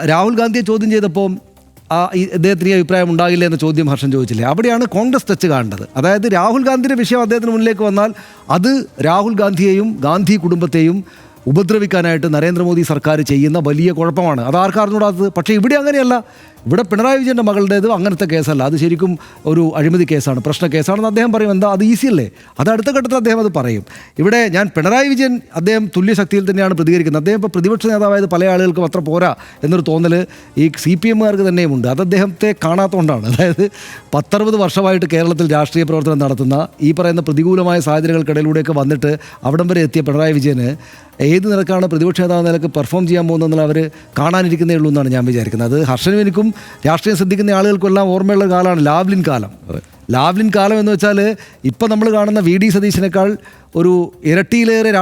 രാഹുൽ ഗാന്ധിയെ ചോദ്യം ചെയ്തപ്പോൾ ഇദ്ദേഹത്തിന് അഭിപ്രായം ഉണ്ടാകില്ല എന്ന ചോദ്യം ഹർഷൻ ചോദിച്ചില്ലേ? അവിടെയാണ് കോൺഗ്രസ് ടച്ച് കാണേണ്ടത്. അതായത് രാഹുൽ ഗാന്ധിയുടെ വിഷയം അദ്ദേഹത്തിന് മുന്നിലേക്ക് വന്നാൽ അത് രാഹുൽ ഗാന്ധിയെയും ഗാന്ധി കുടുംബത്തെയും ഉപദ്രവിക്കാനായിട്ട് നരേന്ദ്രമോദി സർക്കാർ ചെയ്യുന്ന വലിയ കുഴപ്പമാണ്. അത് ആർക്കും അറിഞ്ഞൂടാത്തത്. പക്ഷേ ഇവിടെ അങ്ങനെയല്ല. ഇവിടെ പിണറായി വിജയൻ്റെ മകളുടേത് അങ്ങനത്തെ കേസല്ല. അത് ശരിക്കും ഒരു അഴിമതി കേസാണ്, പ്രശ്ന കേസാണെന്ന് അദ്ദേഹം പറയും. എന്താ അത് ഈസിയല്ലേ? അത് അടുത്ത ഘട്ടത്തിൽ അദ്ദേഹം അത് പറയും. ഇവിടെ ഞാൻ പിണറായി വിജയൻ അദ്ദേഹം തുല്യശക്തിയിൽ തന്നെയാണ് പ്രതികരിക്കുന്നത്. അദ്ദേഹം ഇപ്പോൾ പ്രതിപക്ഷ നേതാവായത് പല ആളുകൾക്കും അത്ര പോരാ എന്നൊരു തോന്നൽ ഈ CPM-കാർക്ക് തന്നെയുമുണ്ട്. അത് അദ്ദേഹത്തെ കാണാത്തതുകൊണ്ടാണ്. അതായത് 10-60 വർഷമായിട്ട് കേരളത്തിൽ രാഷ്ട്രീയ പ്രവർത്തനം നടത്തുന്ന ഈ പറയുന്ന പ്രതികൂലമായ സാഹചര്യങ്ങൾക്കിടയിലൂടെയൊക്കെ വന്നിട്ട് അവിടം വരെ എത്തിയ പിണറായി വിജയന് ഏത് നിലക്കാണ് പ്രതിപക്ഷ നേതാവ് നിലക്ക് പെർഫോം ചെയ്യാൻ പോകുന്നതെന്നുള്ള അവർ കാണാനിരിക്കുന്നേ ഉള്ളൂ എന്നാണ് ഞാൻ വിചാരിക്കുന്നത്. അത് ഹർഷനും എനിക്കും രാഷ്ട്രീയം ശ്രദ്ധിക്കുന്ന ആളുകൾക്കെല്ലാം ഓർമ്മയുള്ള കാലമാണ് ലാവ്ലിൻ കാലം. ലാവ്ലിൻ കാലം എന്ന് വെച്ചാൽ ഇപ്പം നമ്മൾ കാണുന്ന VD സതീശനേക്കാൾ ഒരു ഇരട്ടിയിലേറെ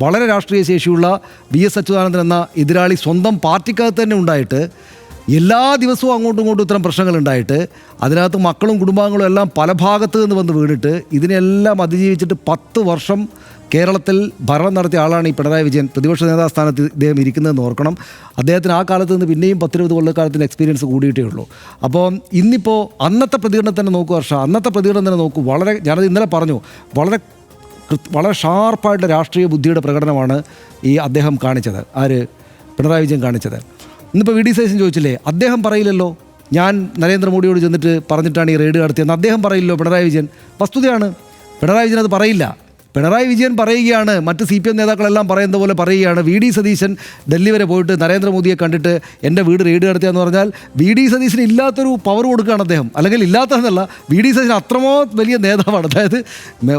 വളരെ രാഷ്ട്രീയ ശേഷിയുള്ള VS അച്യുതാനന്ദൻ എന്ന എതിരാളി സ്വന്തം പാർട്ടിക്കകത്ത് തന്നെ ഉണ്ടായിട്ട് എല്ലാ ദിവസവും അങ്ങോട്ടും ഇങ്ങോട്ടും ഇത്തരം പ്രശ്നങ്ങളുണ്ടായിട്ട് അതിനകത്ത് മക്കളും കുടുംബാംഗങ്ങളും എല്ലാം പല ഭാഗത്ത് നിന്ന് വന്ന് വീണിട്ട് ഇതിനെല്ലാം അതിജീവിച്ചിട്ട് 10 വർഷം കേരളത്തിൽ ഭരണം നടത്തിയ ആളാണ് ഈ പിണറായി വിജയൻ. പ്രതിപക്ഷ നേതാവ് സ്ഥാനത്ത് ഇദ്ദേഹം ഇരിക്കുന്നതെന്ന് ഓർക്കണം. അദ്ദേഹത്തിന് ആ കാലത്ത് നിന്ന് പിന്നെയും 10-20 കൊല്ലക്കാലത്തിന് എക്സ്പീരിയൻസ് കൂടിയിട്ടേ ഉള്ളൂ. അപ്പോൾ ഇന്നിപ്പോൾ അന്നത്തെ പ്രതികരണം തന്നെ നോക്കൂ ഹർഷ, അന്നത്തെ പ്രതികരണം തന്നെ നോക്കൂ. ഞാനത് ഇന്നലെ പറഞ്ഞു, വളരെ ഷാർപ്പായിട്ടുള്ള രാഷ്ട്രീയ ബുദ്ധിയുടെ പ്രകടനമാണ് ഈ അദ്ദേഹം കാണിച്ചത്. പിണറായി വിജയൻ കാണിച്ചത്. ഇന്നിപ്പോൾ VD സതീശൻ ചോദിച്ചില്ലേ, അദ്ദേഹം പറയില്ലല്ലോ ഞാൻ നരേന്ദ്രമോദിയോട് ചെന്നിട്ട് പറഞ്ഞിട്ടാണ് ഈ റെയ്ഡ് നടത്തിയെന്ന്. അദ്ദേഹം പറയില്ലല്ലോ പിണറായി വിജയൻ. വസ്തുതയാണ്, പിണറായി വിജയൻ അത് പറയില്ല. പിണറായി വിജയൻ പറയുകയാണ്, മറ്റ് CPM നേതാക്കളെല്ലാം പറയുന്ന പോലെ പറയുകയാണ്. VD സതീശൻ ഡൽഹി വരെ പോയിട്ട് നരേന്ദ്രമോദിയെ കണ്ടിട്ട് എൻ്റെ വീട് റെയ്ഡ് നടത്തിയെന്ന് പറഞ്ഞാൽ VD സതീശന് ഇല്ലാത്തൊരു പവർ കൊടുക്കുകയാണ് അദ്ദേഹം. അല്ലെങ്കിൽ ഇല്ലാത്തതെന്നല്ല, VD സതീശൻ അത്രമോ വലിയ നേതാവാണ്. അതായത്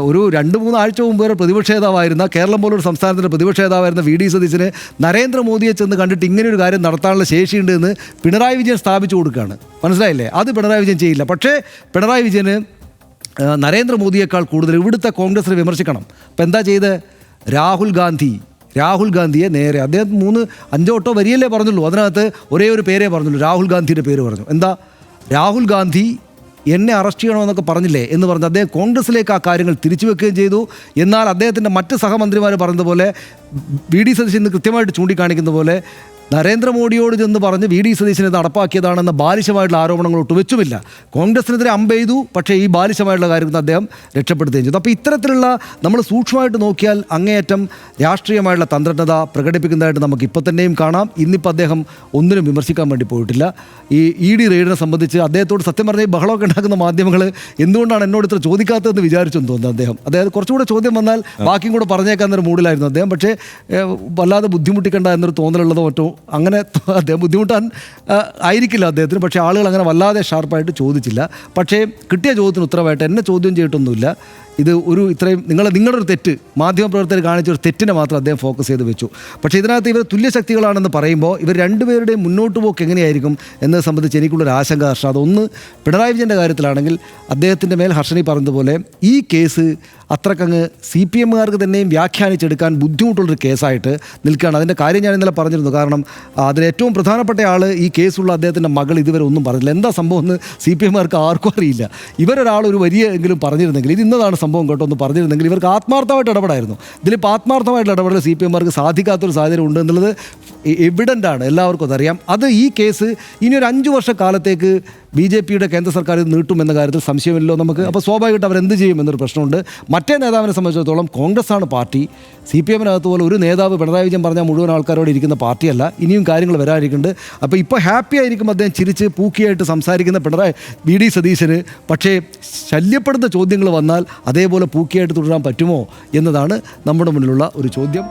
ഒരു 2-3 ആഴ്ച മുമ്പ് വരെ പ്രതിപക്ഷ നേതാവായിരുന്ന, കേരളം പോലൊരു സംസ്ഥാനത്തിൻ്റെ പ്രതിപക്ഷ നേതാവായിരുന്ന VD സതീശന് നരേന്ദ്രമോദിയെ ചെന്ന് കണ്ടിട്ട് ഇങ്ങനെയൊരു കാര്യം നടത്താനുള്ള ശേഷിയുണ്ട് എന്ന് പിണറായി വിജയൻ സ്ഥാപിച്ചു കൊടുക്കുകയാണ്. മനസ്സിലായില്ലേ? അത് പിണറായി വിജയൻ ചെയ്യില്ല. പക്ഷേ പിണറായി വിജയന് നരേന്ദ്രമോദിയേക്കാൾ കൂടുതൽ ഇവിടുത്തെ കോൺഗ്രസിനെ വിമർശിക്കണം. അപ്പം എന്താ ചെയ്ത്? രാഹുൽ ഗാന്ധിയെ നേരെ അദ്ദേഹം 3-5 വരിയല്ലേ പറഞ്ഞുള്ളൂ. അതിനകത്ത് ഒരേ ഒരു പേരേ പറഞ്ഞുള്ളൂ, രാഹുൽ ഗാന്ധിയുടെ പേര് പറഞ്ഞു. എന്താ? രാഹുൽ ഗാന്ധി എന്നെ അറസ്റ്റ് ചെയ്യണമെന്നൊക്കെ പറഞ്ഞില്ലേ എന്ന് പറഞ്ഞ് അദ്ദേഹം കോൺഗ്രസിലേക്ക് ആ കാര്യങ്ങൾ തിരിച്ചു വെക്കുകയും ചെയ്തു. എന്നാൽ അദ്ദേഹത്തിൻ്റെ മറ്റ് സഹമന്ത്രിമാർ പറഞ്ഞതുപോലെ VD സതീശൻ ഇന്ന് കൃത്യമായിട്ട് ചൂണ്ടിക്കാണിക്കുന്ന പോലെ നരേന്ദ്രമോദിയോട് ചെന്ന് പറഞ്ഞ് VD സതീശനെ നടപ്പാക്കിയതാണെന്ന ബാലിശമായിട്ടുള്ള ആരോപണങ്ങൾ ഒട്ടുവെച്ചുമില്ല. കോൺഗ്രസിനെതിരെ അമ്പെയ്തു, പക്ഷേ ഈ ബാലിശമായിട്ടുള്ള കാര്യത്തിൽ അദ്ദേഹം രക്ഷപ്പെടുത്തുകയും ചെയ്തു. അപ്പോൾ ഇത്തരത്തിലുള്ള നമ്മൾ സൂക്ഷ്മമായിട്ട് നോക്കിയാൽ അങ്ങേയറ്റം രാഷ്ട്രീയമായിട്ടുള്ള തന്ത്രജ്ഞത പ്രകടിപ്പിക്കുന്നതായിട്ട് നമുക്ക് ഇപ്പോൾ തന്നെയും കാണാം. ഇന്നിപ്പോൾ അദ്ദേഹം ഒന്നിനും വിമർശിക്കാൻ വേണ്ടി പോയിട്ടില്ല. ഈ ED റെയ്ഡിനെ സംബന്ധിച്ച് അദ്ദേഹത്തോട് സത്യം പറഞ്ഞാൽ ഈ ബഹളമൊക്കെ ഉണ്ടാക്കുന്ന മാധ്യമങ്ങൾ എന്തുകൊണ്ടാണ് എന്നോട് ഇത്ര ചോദിക്കാത്തതെന്ന് വിചാരിച്ചെന്ന് തോന്നുന്നു. അതായത് കുറച്ചുകൂടെ ചോദ്യം വന്നാൽ ബാക്കിയും കൂടെ പറഞ്ഞേക്കാന്നൊരു മൂഡിലായിരുന്നു അദ്ദേഹം. പക്ഷേ വല്ലാതെ ബുദ്ധിമുട്ടിക്കേണ്ട എന്നൊരു തോന്നലുള്ളതോ മറ്റോ അങ്ങനെ അദ്ദേഹം ബുദ്ധിമുട്ടാൻ ആയിരിക്കില്ല അദ്ദേഹത്തിന്. പക്ഷേ ആളുകൾ അങ്ങനെ വല്ലാതെ ഷാർപ്പായിട്ട് ചോദിച്ചില്ല. പക്ഷേ കിട്ടിയ ചോദ്യത്തിന് ഉത്തരവായിട്ട് എന്നെ ചോദ്യം ചെയ്തിട്ടൊന്നുമില്ല. ഇത് ഇത്രയും നിങ്ങളുടെ ഒരു തെറ്റ്, മാധ്യമപ്രവർത്തകർ കാണിച്ച ഒരു തെറ്റിനെ മാത്രം അദ്ദേഹം ഫോക്കസ് ചെയ്ത് വെച്ചു. പക്ഷേ ഇതിനകത്ത് ഇവർ തുല്യശക്തികളാണെന്ന് പറയുമ്പോൾ ഇവർ രണ്ടുപേരുടെയും മുന്നോട്ട് പോക്ക് എങ്ങനെയായിരിക്കും എന്നത് സംബന്ധിച്ച് എനിക്കുള്ളൊരു ആശങ്ക ഹർഷ. അതൊന്ന് പിണറായി വിജയൻ്റെ കാര്യത്തിലാണെങ്കിൽ അദ്ദേഹത്തിൻ്റെ മേൽ ഹർഷനി പറഞ്ഞതുപോലെ ഈ കേസ് അത്രക്കങ്ങ് CPM-കാർക്ക് തന്നെയും വ്യാഖ്യാനിച്ചെടുക്കാൻ ബുദ്ധിമുട്ടുള്ളൊരു കേസായിട്ട് നിൽക്കുകയാണ്. അതിൻ്റെ കാര്യം ഞാൻ ഇന്നലെ പറഞ്ഞിരുന്നു. കാരണം അതിൽ ഏറ്റവും പ്രധാനപ്പെട്ട ആൾ ഈ കേസുള്ള അദ്ദേഹത്തിൻ്റെ മകൾ ഇതുവരെ ഒന്നും പറഞ്ഞില്ല. എന്താ സംഭവം എന്ന് CPM-കാർക്ക് ആർക്കും അറിയില്ല. ഇവരൊരാൾ ഒരു വലിയ എങ്കിലും പറഞ്ഞിരുന്നെങ്കിൽ, ഇത് ഇന്നതാണ് സംഭവം കേട്ടോ എന്ന് പറഞ്ഞിരുന്നെങ്കിൽ ഇവർക്ക് ആത്മാർത്ഥമായിട്ട് ഇടപെടായിരുന്നു. ഇതിലിപ്പോൾ ആത്മാർത്ഥമായിട്ടുള്ള ഇടപെടൽ CPM-കാർക്ക് സാധിക്കാത്തൊരു സാഹചര്യം ഉണ്ട് എന്നുള്ളത് എവിഡൻ്റാണ്, എല്ലാവർക്കും അതറിയാം. അത് ഈ കേസ് ഇനി ഒരു 5 വർഷക്കാലത്തേക്ക് BJP-യുടെ കേന്ദ്ര സർക്കാർ ഇത് നീട്ടുമെന്ന കാര്യത്തിൽ സംശയമില്ലല്ലോ നമുക്ക്. അപ്പോൾ സ്വാഭാവികമായിട്ട് അവരെന്ത് ചെയ്യും എന്നൊരു പ്രശ്നമുണ്ട്. മറ്റേ നേതാവിനെ സംബന്ധിച്ചിടത്തോളം കോൺഗ്രസ്സാണ് പാർട്ടി. CPM-നകത്ത് പോലെ ഒരു നേതാവ് പിണറായി വിജയൻ പറഞ്ഞാൽ മുഴുവൻ ആൾക്കാരോട് ഇരിക്കുന്ന പാർട്ടിയല്ല. ഇനിയും കാര്യങ്ങൾ വരാതിരിക്കുന്നുണ്ട്. അപ്പോൾ ഇപ്പോൾ ഹാപ്പി ആയിരിക്കും അദ്ദേഹം ചിരിച്ച് പൂക്കിയായിട്ട് സംസാരിക്കുന്ന VD സതീശന്. പക്ഷേ ശല്യപ്പെടുന്ന ചോദ്യങ്ങൾ വന്നാൽ അതേപോലെ പൂക്കിയായിട്ട് തുടരാൻ പറ്റുമോ എന്നതാണ് നമ്മുടെ മുന്നിലുള്ള ഒരു ചോദ്യം.